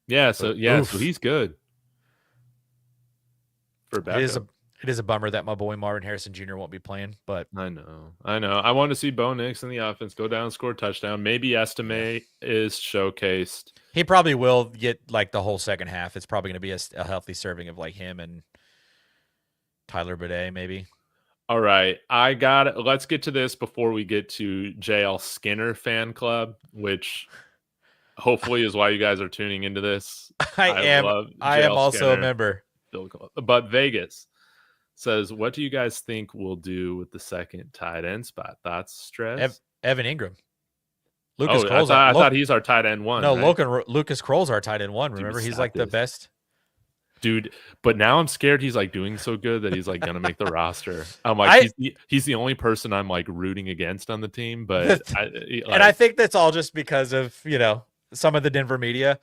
Yeah. So he's good. For backup. It is a bummer that my boy Marvin Harrison Jr. won't be playing, but I know. I want to see Bo Nix in the offense go down, score a touchdown. Maybe Estime is showcased. He probably will get like the whole second half. It's probably going to be a healthy serving of like him and Tyler Bidet, maybe. All right. Let's get to this before we get to JL Skinner fan club, which hopefully is why you guys are tuning into this. I am also Skinner, a member. But Vegas says, what do you guys think we'll do with the second tight end spot? Thoughts, Stress? Evan Ingram. Lucas Kroll's I thought he's our tight end one. No, right? Lucas Kroll's our tight end one. Remember, he's like the best. Dude, but now I'm scared he's like doing so good that he's like going to make the roster. I'm like, he's the only person I'm like rooting against on the team. But I think that's all just because of, some of the Denver media.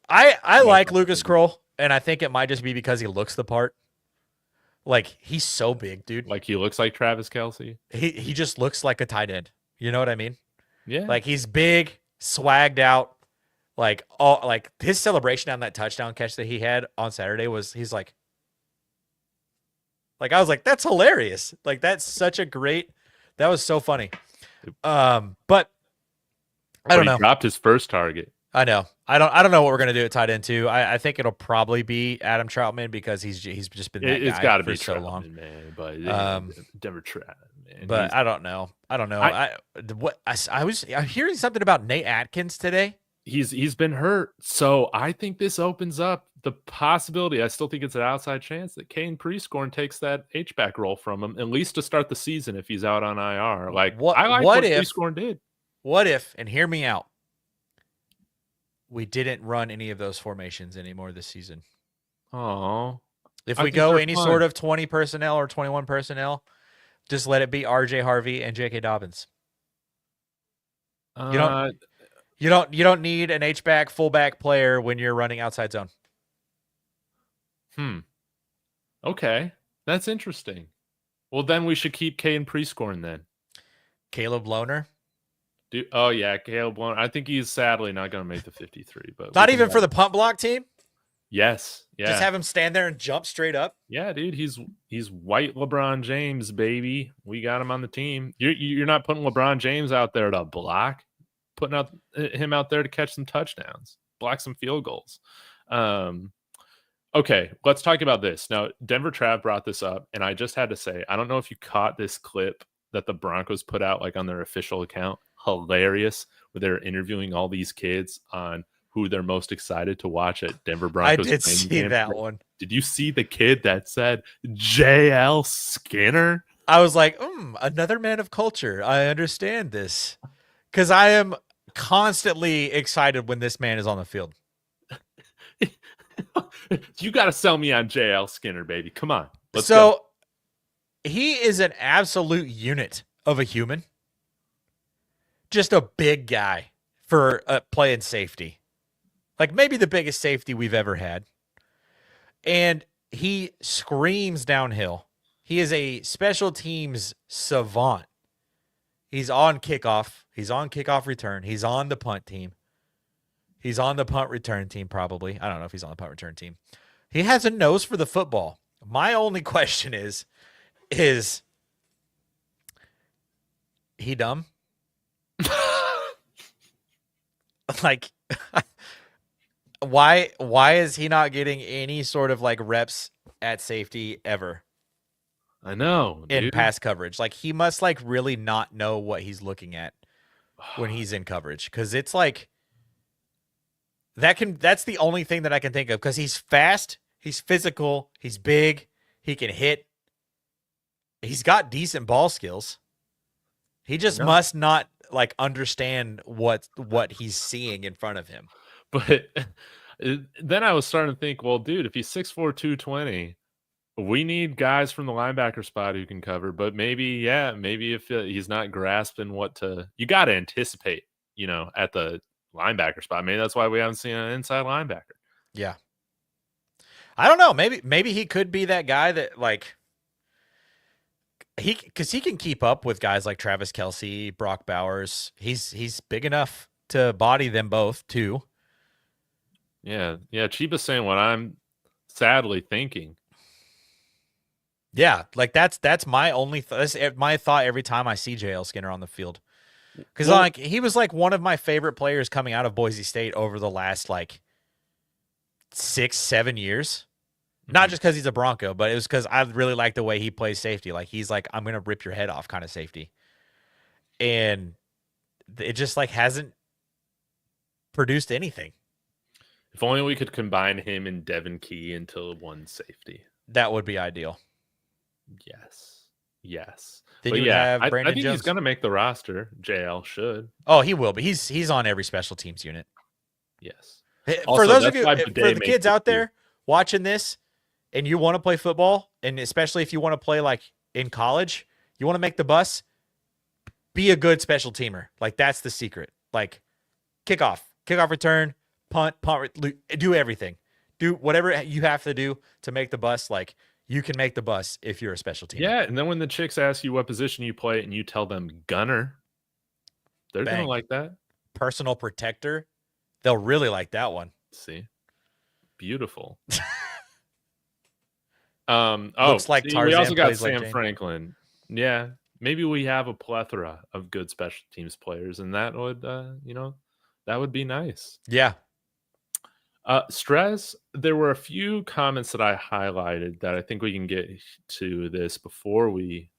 I like Lucas Kroll, and I think it might just be because he looks the part. Like, he's so big, dude. Like, he looks like Travis Kelce. He just looks like a tight end. You know what I mean? Yeah. Like, he's big, swagged out. Like his celebration on that touchdown catch that he had on Saturday he's like I was like, that's hilarious. Like, that's such a great, that was so funny. But I don't know. He dropped his first target. I know. I don't know what we're gonna do at tight end too. I think it'll probably be Adam Troutman because he's just been that it's guy got to for be so Troutman, long, man. But Denver Troutman, man. But I don't know. I was hearing something about Nate Atkins today. He's been hurt, so I think this opens up the possibility. I still think it's an outside chance that Kane Prescorn takes that H-back role from him, at least to start the season if he's out on IR. Like, what Prescorn did. What if, and hear me out, we didn't run any of those formations anymore this season? Oh, if we go any sort of 20 personnel or 21 personnel, just let it be RJ Harvey and J.K. Dobbins. You don't need an H-back, fullback player when you're running outside zone. Okay. That's interesting. Well, then we should keep Kane Prescorn then. Caleb Lohner? Caleb Lohner. I think he's sadly not going to make the 53. But not even for the punt block team? Yes. Yeah. Just have him stand there and jump straight up? Yeah, dude. He's white LeBron James, baby. We got him on the team. You're not putting LeBron James out there to block. Putting him out there to catch some touchdowns, block some field goals. Okay, let's talk about this. Now, Denver Trav brought this up, and I just had to say, I don't know if you caught this clip that the Broncos put out like on their official account. Hilarious, where they're interviewing all these kids on who they're most excited to watch at Denver Broncos. I did see that one. Did you see the kid that said JL Skinner? I was like, another man of culture. I understand this. Because I am constantly excited when this man is on the field. You got to sell me on JL Skinner, baby. Come on. Let's go. So he is an absolute unit of a human. Just a big guy for playing safety. Like maybe the biggest safety we've ever had. And he screams downhill. He is a special teams savant. He's on kickoff. He's on kickoff return. He's on the punt team. He's on the punt return team, probably. I don't know if he's on the punt return team. He has a nose for the football. My only question is he dumb? Like, why is he not getting any sort of like reps at safety ever? I know, dude. In pass coverage. Like, he must like really not know what he's looking at when he's in coverage. Because it's like that's the only thing that I can think of. Because he's fast, he's physical, he's big, he can hit. He's got decent ball skills. He just must not like understand what he's seeing in front of him. But then I was starting to think, well, dude, if he's 6'4", 220, we need guys from the linebacker spot who can cover. But maybe if he's not grasping you got to anticipate, at the linebacker spot. Maybe that's why we haven't seen an inside linebacker. Yeah. I don't know. Maybe he could be that guy that like because he can keep up with guys like Travis Kelce, Brock Bowers. He's big enough to body them both too. Yeah. Chiba's saying what I'm sadly thinking. Yeah, like that's my only that's my thought every time I see JL Skinner on the field. Because Well, like he was like one of my favorite players coming out of Boise State over the last like 6-7 years. Not just because he's a Bronco, but it was because I really like the way he plays safety. Like he's like, I'm gonna rip your head off kind of safety. And it just like hasn't produced anything. if only we could combine him and Devin Key into one safety. That would be ideal. Yes. Then But you would have I Brandon think Jones. he's gonna make the roster. JL should. Oh, he will, but he's on every special teams unit. Yes. For Also, those of that's you, why for Bidet the makes kids it out too. there watching this, and you want to play football, and especially if you want to play like in college, you want to make the bus. Be a good special teamer. Like that's the secret. Like kickoff return, punt, do everything. Do whatever you have to do to make the bus. Like you can make the bus if you're a special teamer. Yeah, and then when the chicks ask you what position you play and you tell them gunner, they're Bang. gonna like that. Personal protector, they'll really like that one. See, beautiful. Looks like we Tarzan also got plays like Sam Jane. Franklin. Yeah, maybe we have a plethora of good special teams players, and that would, that would be nice. Yeah. Stress, there were a few comments that I highlighted that I think we can get to this before we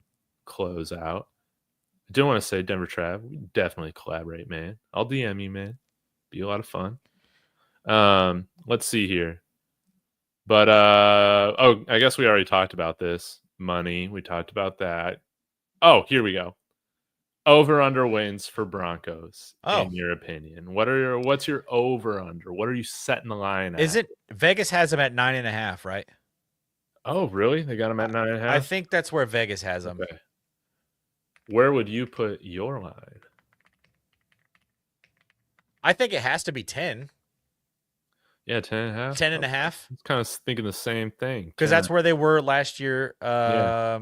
close out. I do want to say, Denver Trav, we definitely collaborate, man. I'll DM you, man. Be a lot of fun. Let's see here. But I guess we already talked about this. Money, we talked about that. Oh, here we go. Over under wins for Broncos, in your opinion. What's your over under? What are you setting the line at? Is it Vegas has them at 9.5, right? Oh, really? They got them at 9.5? I think that's where Vegas has them. Okay. Where would you put your line? I think it has to be 10. Yeah, 10.5. 10.5. I was kind of thinking the same thing. Because that's where they were last year. Yeah.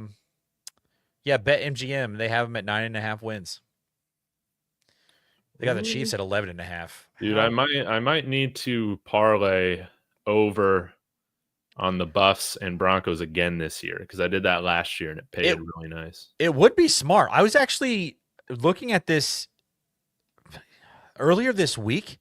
BetMGM, they have them at 9.5 wins. They got the Chiefs at 11.5. Dude, I might need to parlay over on the Buffs and Broncos again this year because I did that last year and it paid really nice. It would be smart. I was actually looking at this earlier this week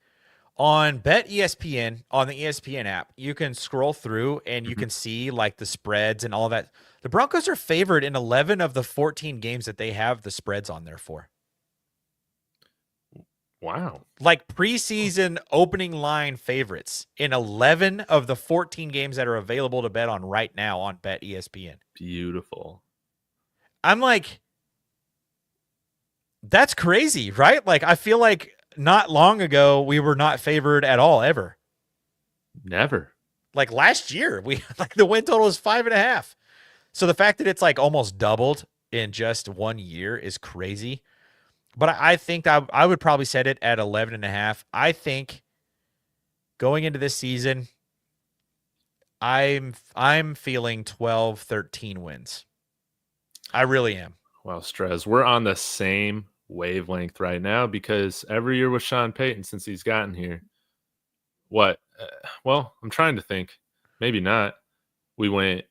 on BetESPN on the ESPN app. You can scroll through and you can see like the spreads and all of that. The Broncos are favored in 11 of the 14 games that they have the spreads on there for. Wow. Like preseason opening line favorites in 11 of the 14 games that are available to bet on right now on BetESPN. Beautiful. I'm like, that's crazy, right? Like, I feel like not long ago, we were not favored at all, ever. Never. Like last year, we like the win total is 5.5. So the fact that it's like almost doubled in just 1 year is crazy. But I think I would probably set it at 11.5. I think going into this season, I'm feeling 12, 13 wins. I really am. Well, Strez, we're on the same wavelength right now because every year with Sean Payton since he's gotten here, I'm trying to think. Maybe not. We went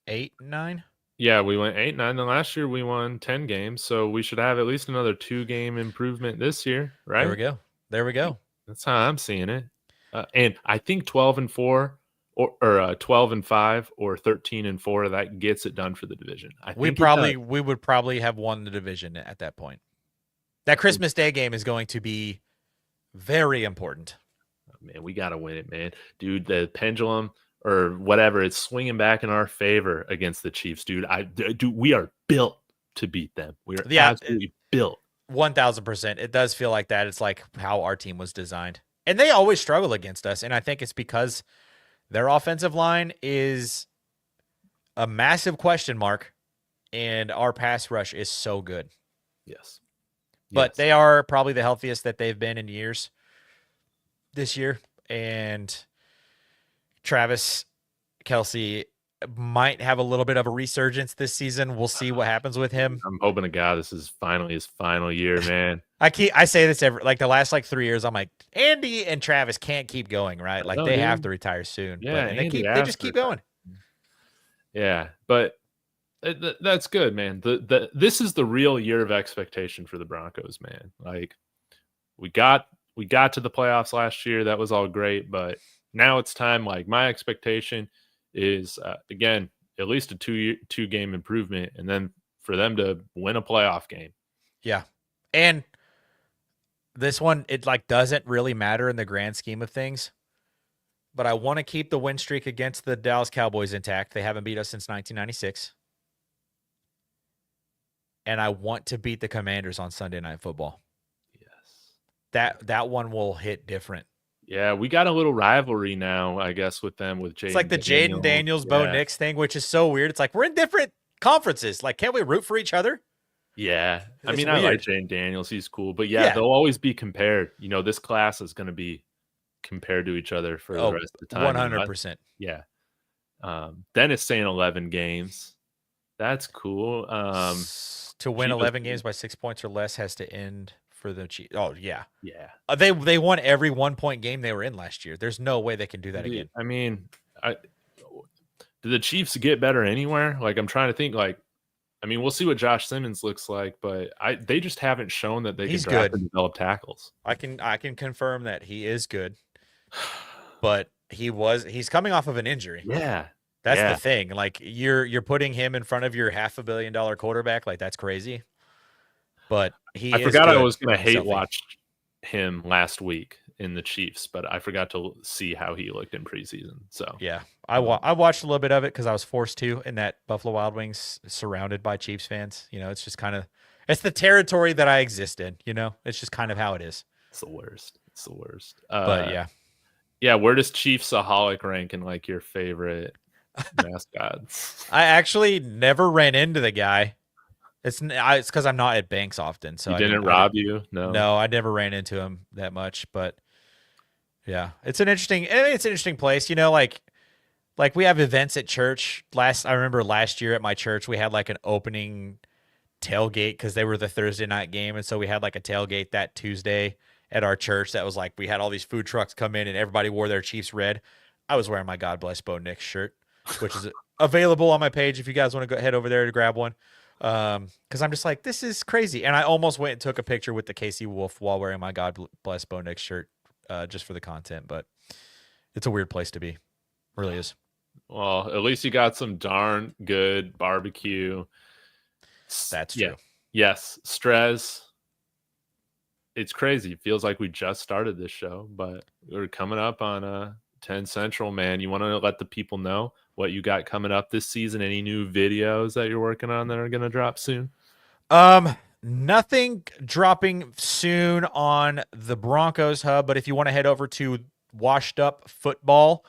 8-9. Yeah, we went 8-9. Then last year we won 10 games, so we should have at least another 2-game improvement this year, right? There we go. That's how I'm seeing it. And I think 12-4 or 12-5 or 13-4 that gets it done for the division. We would probably have won the division at that point. That Christmas Day game is going to be very important. Oh, man, we got to win it, man. Dude, the pendulum or whatever, it's swinging back in our favor against the Chiefs, dude. We are built to beat them. We are absolutely built. 1,000%. It does feel like that. It's like how our team was designed. And they always struggle against us. And I think it's because their offensive line is a massive question mark, and our pass rush is so good. Yes. But they are probably the healthiest that they've been in years this year. And Travis Kelsey might have a little bit of a resurgence this season. We'll see what happens with him. I'm hoping to God this is finally his final year, man. I say this every the last 3 years. I'm like, Andy and Travis can't keep going, right? Like they have to retire soon. Yeah, and they just keep going. Yeah, but that's good, man. This is the real year of expectation for the Broncos, man. Like we got to the playoffs last year. That was all great, but now it's time. Like my expectation is again at least a two game improvement, and then for them to win a playoff game. Yeah, and this one it doesn't really matter in the grand scheme of things. But I want to keep the win streak against the Dallas Cowboys intact. They haven't beat us since 1996. And I want to beat the Commanders on Sunday Night Football. Yes. That one will hit different. Yeah, we got a little rivalry now, I guess, with them with Jaden. It's like the Jaden Daniels, Bo Nix thing, which is so weird. It's like we're in different conferences. Like, can't we root for each other? Yeah. I mean, weird. I like Jaden Daniels. He's cool. But yeah, they'll always be compared. You know, this class is going to be compared to each other for the rest of the time. 100%. Yeah. Dennis saying 11 games. That's cool. To win 11 games by 6 points or less has to end for the Chiefs. Oh, yeah. Yeah. They won every 1 point game they were in last year. There's no way they can do that again. I mean, do the Chiefs get better anywhere? Like, I'm trying to think, like, I mean, we'll see what Josh Simmons looks like, but they just haven't shown that they can draft and develop tackles. I can confirm that he is good. But he's coming off of an injury. Yeah. That's the thing. Like you're putting him in front of your $500 million quarterback. Like that's crazy. But I forgot I was going to hate watch him last week in the Chiefs, but I forgot to see how he looked in preseason. So yeah, I watched a little bit of it because I was forced to in that Buffalo Wild Wings surrounded by Chiefs fans. You know, it's just it's the territory that I exist in. You know, it's just kind of how it is. It's the worst. But yeah. Yeah, where does Chiefsaholic rank in like your favorite mascots? I actually never ran into the guy. It's because I'm not at banks often. So he didn't rob you? No, I never ran into him that much. But yeah, it's an interesting place. You know, like we have events at church. I remember last year at my church we had like an opening tailgate because they were the Thursday night game, and so we had like a tailgate that Tuesday at our church that was like we had all these food trucks come in and everybody wore their Chiefs red. I was wearing my God Bless Bo Nix shirt, which is available on my page if you guys want to go head over there to grab one. Because I'm just like, this is crazy. And I almost went and took a picture with the KC Wolf while wearing my God Bless Bo Nix shirt just for the content. But it's a weird place to be. It really is. Well, at least you got some darn good barbecue. That's true. Yeah. Yes. Strez. It's crazy. It feels like we just started this show, but we're coming up on 10 Central, man. You want to let the people know what you got coming up this season? Any new videos that you're working on that are going to drop soon? Nothing dropping soon on the Broncos Hub, but if you want to head over to Washed Up Football,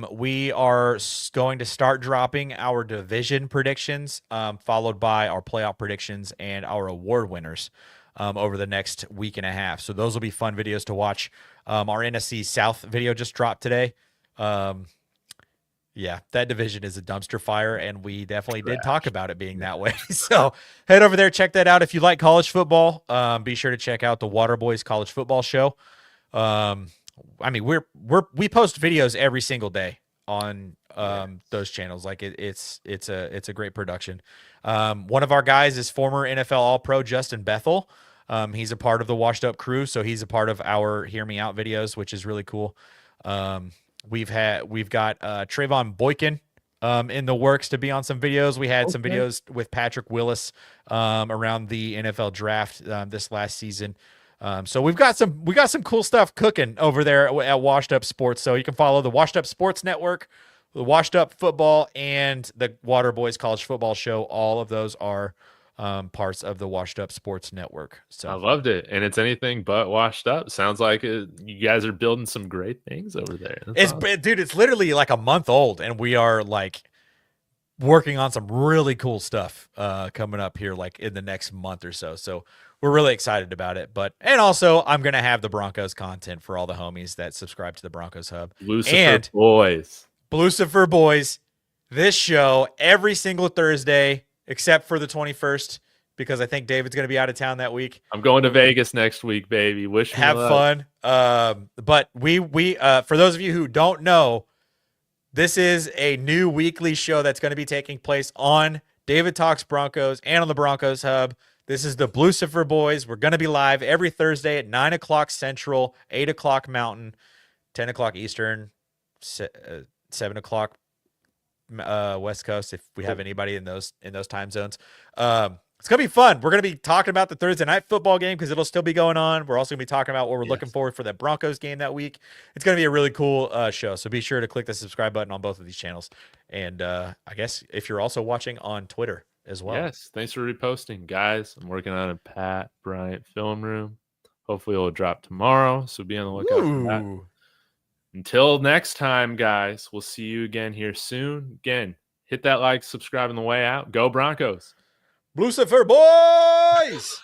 we are going to start dropping our division predictions, followed by our playoff predictions and our award winners. Over the next week and a half. So those will be fun videos to watch. Our NFC South video just dropped today. Yeah, that division is a dumpster fire, and we definitely did talk about it being that way. So head over there, check that out. If you like college football, be sure to check out the Waterboys College Football Show. I mean, we post videos every single day on those channels. Like it's a great production. One of our guys is former NFL All-Pro Justin Bethel. He's a part of the Washed Up crew, so he's a part of our Hear Me Out videos, which is really cool. We've got Trayvon Boykin in the works to be on some videos. We had some videos with Patrick Willis around the NFL draft this last season. So we got some cool stuff cooking over there at Washed Up Sports. So you can follow the Washed Up Sports Network, the Washed Up Football, and the Waterboys College Football Show. All of those are parts of the Washed Up Sports Network. So I loved it, and it's anything but washed up. Sounds like you guys are building some great things over there. That's awesome. Dude, it's literally like a month old, and we are like working on some really cool stuff coming up here, like in the next month or so. So we're really excited about it. And also, I'm gonna have the Broncos content for all the homies that subscribe to the Broncos Hub. Lucifer boys. Lucifer boys, this show every single Thursday except for the 21st because I think David's going to be out of town that week. I'm going to Vegas next week, baby. Wish me Have luck. fun. But we for those of you who don't know, this is a new weekly show that's going to be taking place on David Talks Broncos and on the Broncos Hub. This is the Lucifer boys. We're going to be live every Thursday at 9 o'clock Central, 8 o'clock Mountain, 10 o'clock Eastern, 7 o'clock West Coast if we have anybody in those time zones. It's gonna be fun. We're gonna be talking about the Thursday night football game because it'll still be going on. We're also gonna be talking about what we're looking forward for that Broncos game that week. It's gonna be a really cool show. So be sure to click the subscribe button on both of these channels. And I guess if you're also watching on Twitter as well. Yes, thanks for reposting, guys. I'm working on a Pat Bryant film room. Hopefully it'll drop tomorrow. So be on the lookout for that. Until next time, guys, we'll see you again here soon. Again, hit that like, subscribe on the way out. Go Broncos. Lucifer boys!